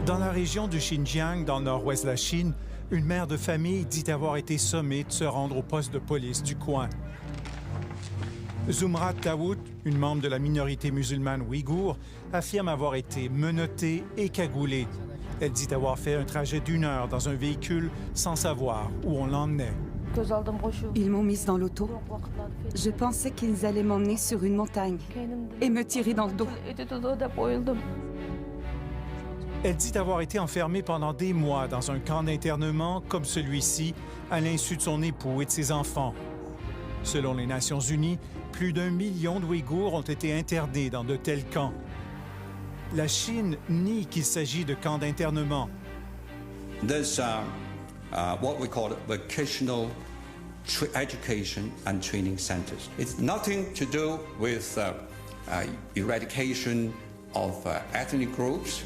Dans la région du Xinjiang, dans le nord-ouest de la Chine, une mère de famille dit avoir été sommée de se rendre au poste de police du coin. Zumrat Dawood, une membre de la minorité musulmane ouïghour, affirme avoir été menottée et cagoulée. Elle dit avoir fait un trajet d'1 heure dans un véhicule sans savoir où on l'emmenait. Ils m'ont mise dans l'auto. Je pensais qu'ils allaient m'emmener sur une montagne et me tirer dans le dos. Elle dit avoir été enfermée pendant des mois dans un camp d'internement comme celui-ci, à l'insu de son époux et de ses enfants. Selon les Nations unies, plus d'1 million d'Ouïghours ont été internés dans de tels camps. La Chine nie qu'il s'agit de camps d'internement. There's what we call vocational education and training centers. It's nothing to do with eradication of ethnic groups.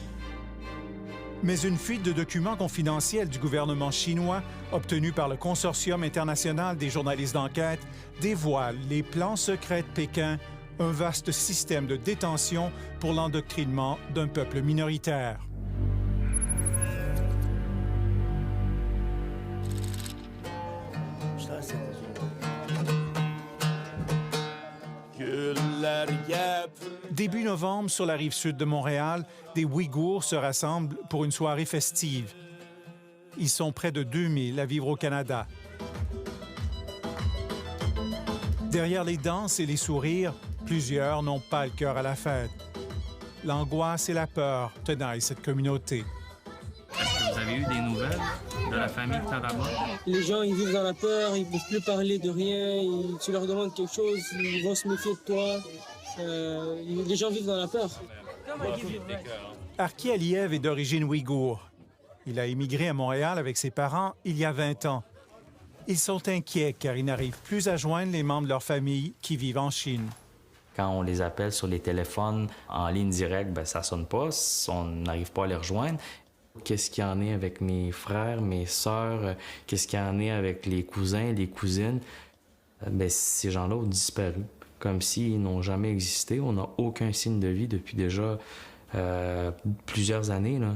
Mais une fuite de documents confidentiels du gouvernement chinois, obtenue par le Consortium international des journalistes d'enquête, dévoile les plans secrets de Pékin, un vaste système de détention pour l'endoctrinement d'un peuple minoritaire. Début novembre, sur la rive sud de Montréal, des Ouïghours se rassemblent pour une soirée festive. Ils sont près de 2000 à vivre au Canada. Derrière les danses et les sourires, plusieurs n'ont pas le cœur à la fête. L'angoisse et la peur tenaillent cette communauté. Est-ce que vous avez eu des nouvelles de la famille Taraba? Les gens, ils vivent dans la peur, ils ne peuvent plus parler de rien. Tu leur demandes quelque chose, ils vont se méfier de toi. Les gens vivent dans la peur. Arki Aliev est d'origine ouïghour. Il a émigré à Montréal avec ses parents il y a 20 ans. Ils sont inquiets car ils n'arrivent plus à joindre les membres de leur famille qui vivent en Chine. Quand on les appelle sur les téléphones en ligne directe, ça ne sonne pas, on n'arrive pas à les rejoindre. Qu'est-ce qu'il y en est avec mes frères, mes sœurs? Qu'est-ce qu'il y en est avec les cousins, les cousines? Ces gens-là ont disparu, comme s'ils n'ont jamais existé. On n'a aucun signe de vie depuis déjà plusieurs années, là.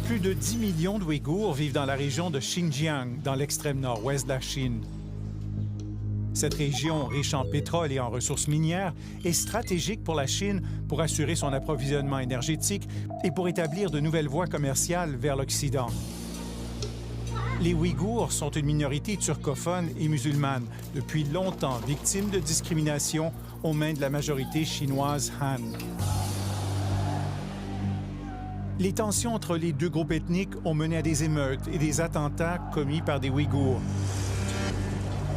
Plus de 10 millions d'Ouïghours vivent dans la région de Xinjiang, dans l'extrême nord-ouest de la Chine. Cette région, riche en pétrole et en ressources minières, est stratégique pour la Chine pour assurer son approvisionnement énergétique et pour établir de nouvelles voies commerciales vers l'Occident. Les Ouïghours sont une minorité turcophone et musulmane, depuis longtemps victime de discrimination aux mains de la majorité chinoise Han. Les tensions entre les deux groupes ethniques ont mené à des émeutes et des attentats commis par des Ouïghours.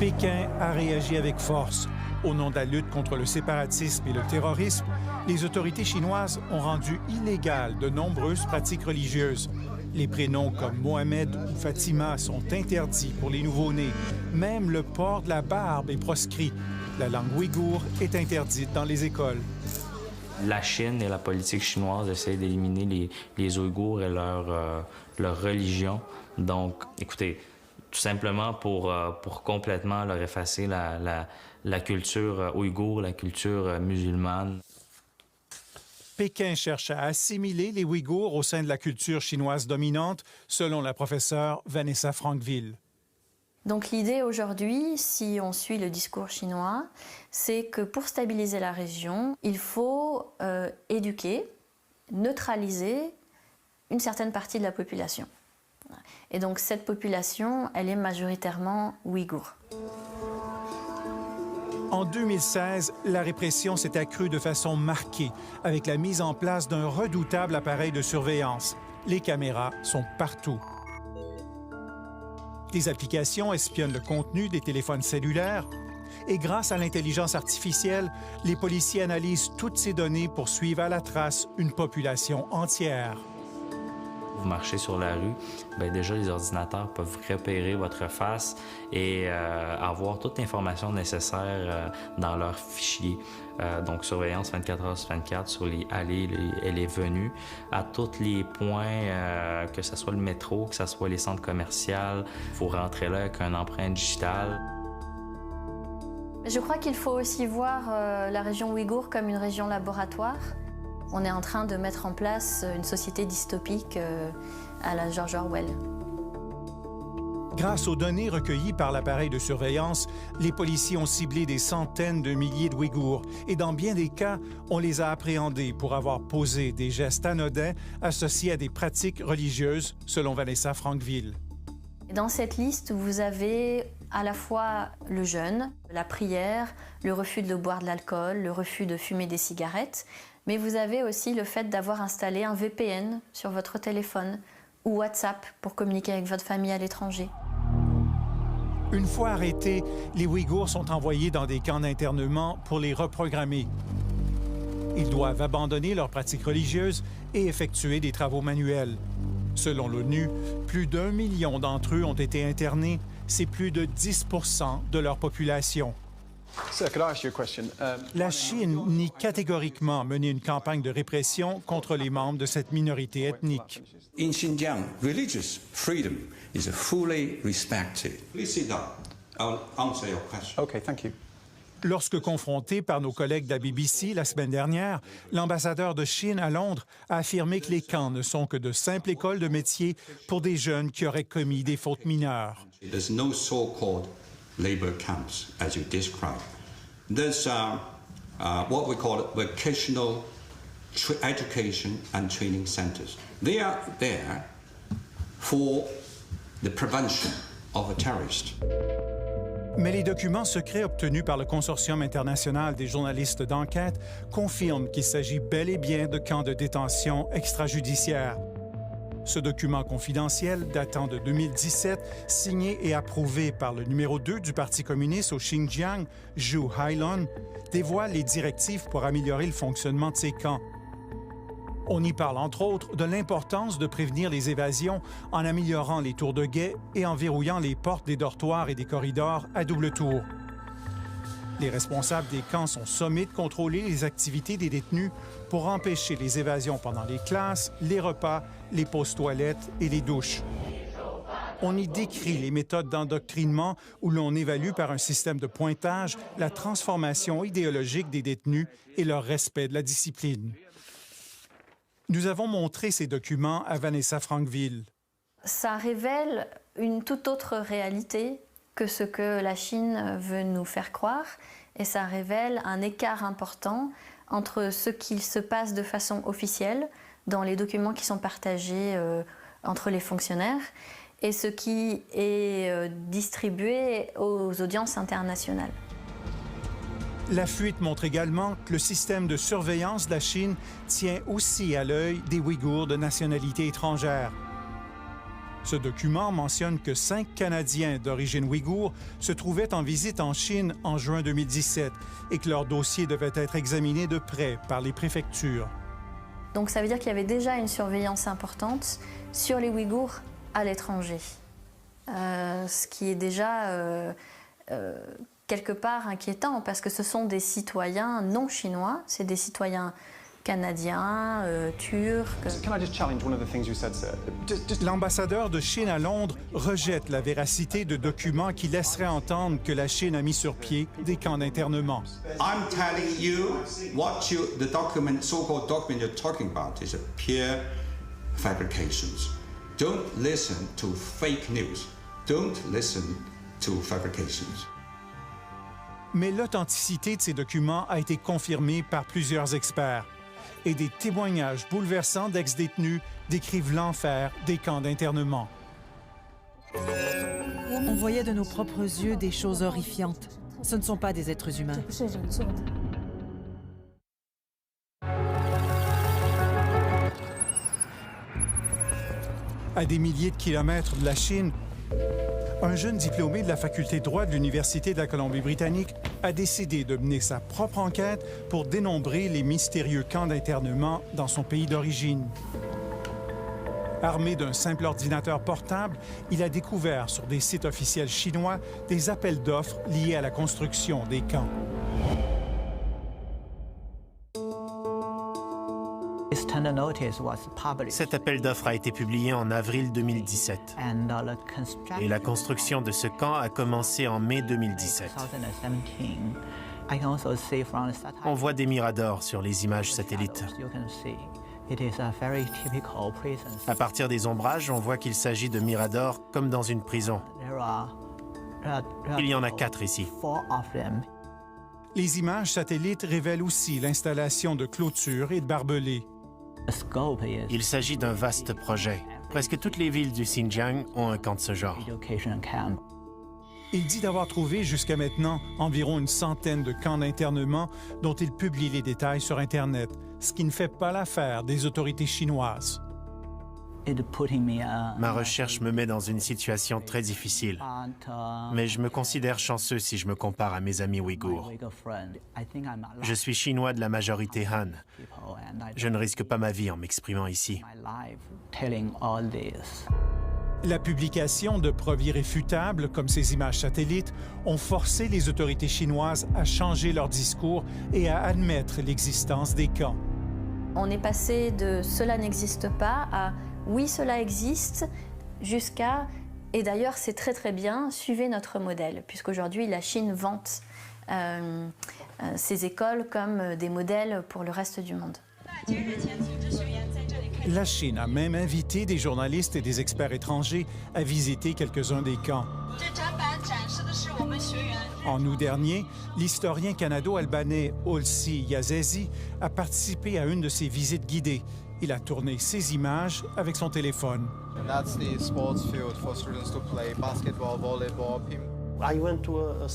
Pékin a réagi avec force. Au nom de la lutte contre le séparatisme et le terrorisme, les autorités chinoises ont rendu illégales de nombreuses pratiques religieuses. Les prénoms comme Mohamed ou Fatima sont interdits pour les nouveau-nés. Même le port de la barbe est proscrit. La langue ouïghour est interdite dans les écoles. La Chine et la politique chinoise essayent d'éliminer les Ouïghours et leur religion. Donc, écoutez, tout simplement pour complètement leur effacer la culture ouïghour, la culture musulmane. Pékin cherche à assimiler les Ouïghours au sein de la culture chinoise dominante, selon la professeure Vanessa Frankville. Donc l'idée aujourd'hui, si on suit le discours chinois, c'est que pour stabiliser la région, il faut éduquer, neutraliser une certaine partie de la population. Et donc cette population, elle est majoritairement ouïghour. En 2016, la répression s'est accrue de façon marquée avec la mise en place d'un redoutable appareil de surveillance. Les caméras sont partout. Des applications espionnent le contenu des téléphones cellulaires et grâce à l'intelligence artificielle, les policiers analysent toutes ces données pour suivre à la trace une population entière. Vous marchez sur la rue, déjà les ordinateurs peuvent repérer votre face et avoir toute l'information nécessaire dans leur fichier. Donc surveillance 24 heures sur 24 sur les allées et les venues, à tous les points, que ce soit le métro, que ce soit les centres commerciaux. Il faut rentrer là avec une empreinte digitale. Je crois qu'il faut aussi voir la région ouïghour comme une région laboratoire. On est en train de mettre en place une société dystopique à la George Orwell. Grâce aux données recueillies par l'appareil de surveillance, les policiers ont ciblé des centaines de milliers de Ouïghours et dans bien des cas, on les a appréhendés pour avoir posé des gestes anodins associés à des pratiques religieuses, selon Vanessa Frankville. Dans cette liste, vous avez à la fois le jeûne, la prière, le refus de boire de l'alcool, le refus de fumer des cigarettes, mais vous avez aussi le fait d'avoir installé un VPN sur votre téléphone ou WhatsApp pour communiquer avec votre famille à l'étranger. Une fois arrêtés, les Ouïghours sont envoyés dans des camps d'internement pour les reprogrammer. Ils doivent abandonner leurs pratiques religieuses et effectuer des travaux manuels. Selon l'ONU, plus d'1 million d'entre eux ont été internés. C'est plus de 10 % de leur population. La Chine nie catégoriquement mener une campagne de répression contre les membres de cette minorité ethnique. In Xinjiang, religious freedom is fully respected. Please sit down. I'll answer your question. Okay, thank you. Lorsque confronté par nos collègues de la BBC la semaine dernière, l'ambassadeur de Chine à Londres a affirmé que les camps ne sont que de simples écoles de métier pour des jeunes qui auraient commis des fautes mineures. There's no so-called labor camps, as you described. There's what we call vocational education and training centers. They are there for the prevention of a terrorist. Mais les documents secrets obtenus par le Consortium international des journalistes d'enquête confirment qu'il s'agit bel et bien de camps de détention extrajudiciaires. Ce document confidentiel, datant de 2017, signé et approuvé par le numéro 2 du Parti communiste au Xinjiang, Zhu Hailun, dévoile les directives pour améliorer le fonctionnement de ces camps. On y parle entre autres de l'importance de prévenir les évasions en améliorant les tours de guet et en verrouillant les portes des dortoirs et des corridors à double tour. Les responsables des camps sont sommés de contrôler les activités des détenus pour empêcher les évasions pendant les classes, les repas, les pauses toilettes et les douches. On y décrit les méthodes d'endoctrinement où l'on évalue par un système de pointage la transformation idéologique des détenus et leur respect de la discipline. Nous avons montré ces documents à Vanessa Frankville. Ça révèle une toute autre réalité que ce que la Chine veut nous faire croire, et ça révèle un écart important entre ce qu'il se passe de façon officielle dans les documents qui sont partagés entre les fonctionnaires et ce qui est distribué aux audiences internationales. La fuite montre également que le système de surveillance de la Chine tient aussi à l'œil des Ouïghours de nationalité étrangère. Ce document mentionne que 5 Canadiens d'origine ouïghour se trouvaient en visite en Chine en juin 2017 et que leur dossier devait être examiné de près par les préfectures. Donc ça veut dire qu'il y avait déjà une surveillance importante sur les Ouïghours à l'étranger, ce qui est déjà quelque part inquiétant parce que ce sont des citoyens non chinois, c'est des citoyens canadiens, turcs. L'ambassadeur de Chine à Londres rejette la véracité de documents qui laisseraient entendre que la Chine a mis sur pied des camps d'internement. I'm telling you what the document, so-called document you're talking about is a pure fabrications. Don't listen to fake news. Don't listen to fabrications. Mais l'authenticité de ces documents a été confirmée par plusieurs experts. Et des témoignages bouleversants d'ex-détenus décrivent l'enfer des camps d'internement. On voyait de nos propres yeux des choses horrifiantes. Ce ne sont pas des êtres humains. À des milliers de kilomètres de la Chine, un jeune diplômé de la faculté de droit de l'Université de la Colombie-Britannique a décidé de mener sa propre enquête pour dénombrer les mystérieux camps d'internement dans son pays d'origine. Armé d'un simple ordinateur portable, il a découvert sur des sites officiels chinois des appels d'offres liés à la construction des camps. Cet appel d'offres a été publié en avril 2017 et la construction de ce camp a commencé en mai 2017. On voit des miradors sur les images satellites. À partir des ombrages, on voit qu'il s'agit de miradors comme dans une prison. Il y en a 4 ici. Les images satellites révèlent aussi l'installation de clôtures et de barbelés. Il s'agit d'un vaste projet. Presque toutes les villes du Xinjiang ont un camp de ce genre. Il dit d'avoir trouvé jusqu'à maintenant environ une centaine de camps d'internement dont il publie les détails sur Internet, ce qui ne fait pas l'affaire des autorités chinoises. Ma recherche me met dans une situation très difficile, mais je me considère chanceux si je me compare à mes amis ouïghours. Je suis chinois de la majorité Han. Je ne risque pas ma vie en m'exprimant ici. La publication de preuves irréfutables, comme ces images satellites, ont forcé les autorités chinoises à changer leur discours et à admettre l'existence des camps. On est passé de « cela n'existe pas » à « oui, cela existe » jusqu'à « et d'ailleurs, c'est très très bien, suivez notre modèle », puisqu'aujourd'hui, la Chine vante ces écoles comme des modèles pour le reste du monde. La Chine a même invité des journalistes et des experts étrangers à visiter quelques-uns des camps. En août dernier, l'historien canado-albanais Olsi Yazezi a participé à une de ces visites guidées. Il a tourné ses images avec son téléphone.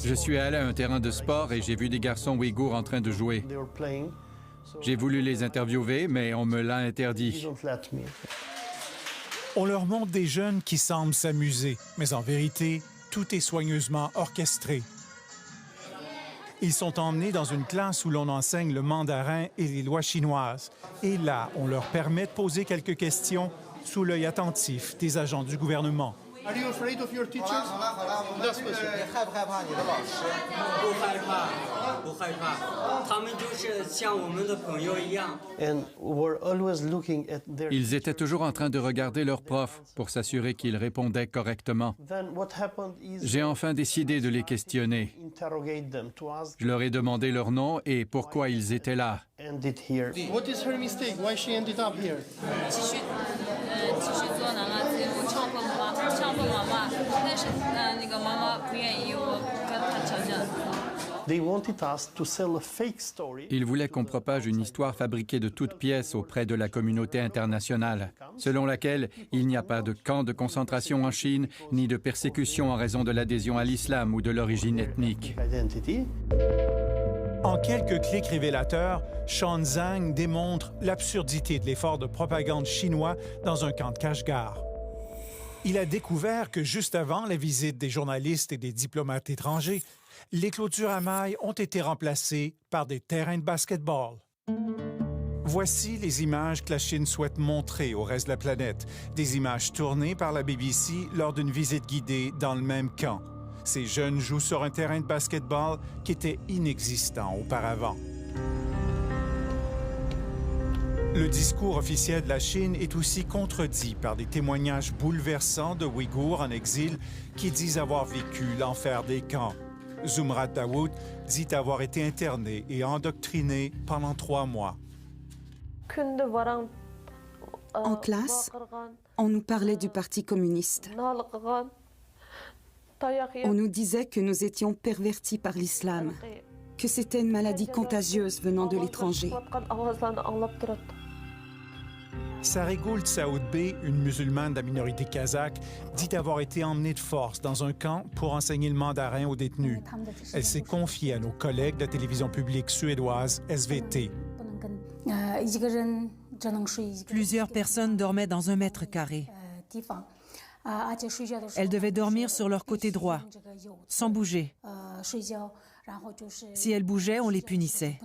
Je suis allé à un terrain de sport et j'ai vu des garçons ouïghours en train de jouer. J'ai voulu les interviewer, mais on me l'a interdit. On leur montre des jeunes qui semblent s'amuser, mais en vérité, tout est soigneusement orchestré. Ils sont emmenés dans une classe où l'on enseigne le mandarin et les lois chinoises. Et là, on leur permet de poser quelques questions sous l'œil attentif des agents du gouvernement. Are you afraid of your teachers? Ils étaient toujours en train de regarder leurs profs pour s'assurer qu'ils répondaient correctement. J'ai enfin décidé de les questionner. Je leur ai demandé leur nom et pourquoi ils étaient là. What is her mistake? Why she ended up here? Ils voulaient qu'on propage une histoire fabriquée de toutes pièces auprès de la communauté internationale, selon laquelle il n'y a pas de camp de concentration en Chine, ni de persécution en raison de l'adhésion à l'islam ou de l'origine ethnique. En quelques clics révélateurs, Sean Zhang démontre l'absurdité de l'effort de propagande chinois dans un camp de Kashgar. Il a découvert que juste avant la visite des journalistes et des diplomates étrangers, les clôtures à mailles ont été remplacées par des terrains de basket-ball. Voici les images que la Chine souhaite montrer au reste de la planète, des images tournées par la BBC lors d'une visite guidée dans le même camp. Ces jeunes jouent sur un terrain de basket-ball qui était inexistant auparavant. Le discours officiel de la Chine est aussi contredit par des témoignages bouleversants de Ouïghours en exil qui disent avoir vécu l'enfer des camps. Zumrat Dawood dit avoir été interné et endoctriné pendant 3 mois. En classe, on nous parlait du Parti communiste. On nous disait que nous étions pervertis par l'islam, que c'était une maladie contagieuse venant de l'étranger. Sarigul Tsaoudbeh, une musulmane de la minorité kazakh, dit avoir été emmenée de force dans un camp pour enseigner le mandarin aux détenus. Elle s'est confiée à nos collègues de la télévision publique suédoise SVT. Plusieurs personnes dormaient dans 1 mètre carré. Elles devaient dormir sur leur côté droit, sans bouger. Si elles bougeaient, on les punissait.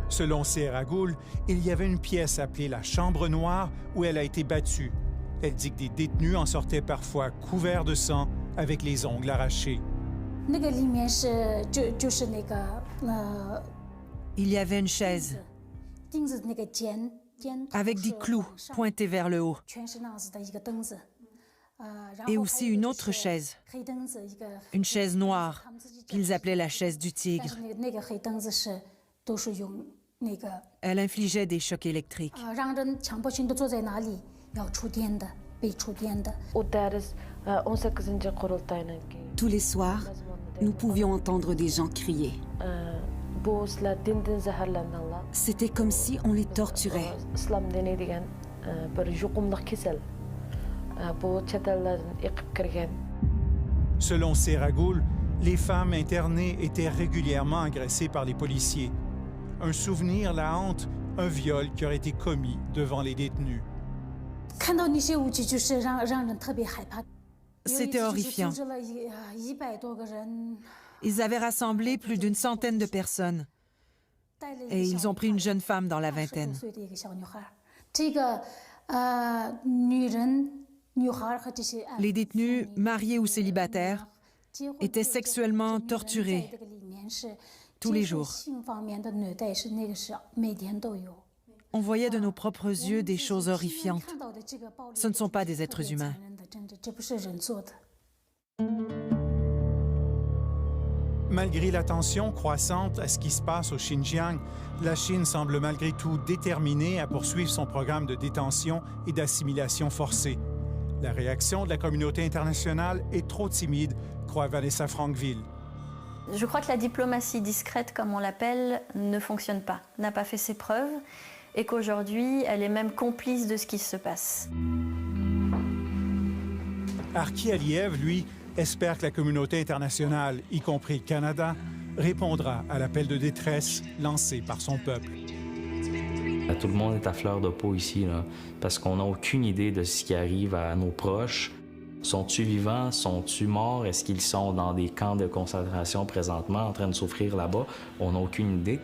Selon Seragul, il y avait une pièce appelée la Chambre noire où elle a été battue. Elle dit que des détenus en sortaient parfois couverts de sang avec les ongles arrachés. Il y avait une chaise avec des clous pointés vers le haut. Et aussi une autre chaise. Une chaise noire, qu'ils appelaient la chaise du tigre. Elle infligeait des chocs électriques. Tous les soirs, nous pouvions entendre des gens crier. C'était comme si on les torturait. Selon Seragoul, les femmes internées étaient régulièrement agressées par les policiers. Un souvenir la hante, un viol qui aurait été commis devant les détenus. C'était horrifiant. Ils avaient rassemblé plus d'une centaine de personnes. Et ils ont pris une jeune femme dans la vingtaine. Les détenus, mariés ou célibataires, étaient sexuellement torturés tous les jours. On voyait de nos propres yeux des choses horrifiantes. Ce ne sont pas des êtres humains. Malgré l'attention croissante à ce qui se passe au Xinjiang, la Chine semble malgré tout déterminée à poursuivre son programme de détention et d'assimilation forcée. La réaction de la communauté internationale est trop timide, croit Vanessa Frankville. Je crois que la diplomatie discrète, comme on l'appelle, ne fonctionne pas, n'a pas fait ses preuves, et qu'aujourd'hui, elle est même complice de ce qui se passe. Arki Aliev, lui, espère que la communauté internationale, y compris le Canada, répondra à l'appel de détresse lancé par son peuple. Tout le monde est à fleur de peau ici, là, parce qu'on n'a aucune idée de ce qui arrive à nos proches. Sont-ils vivants? Sont-ils morts? Est-ce qu'ils sont dans des camps de concentration présentement en train de souffrir là-bas? On n'a aucune idée.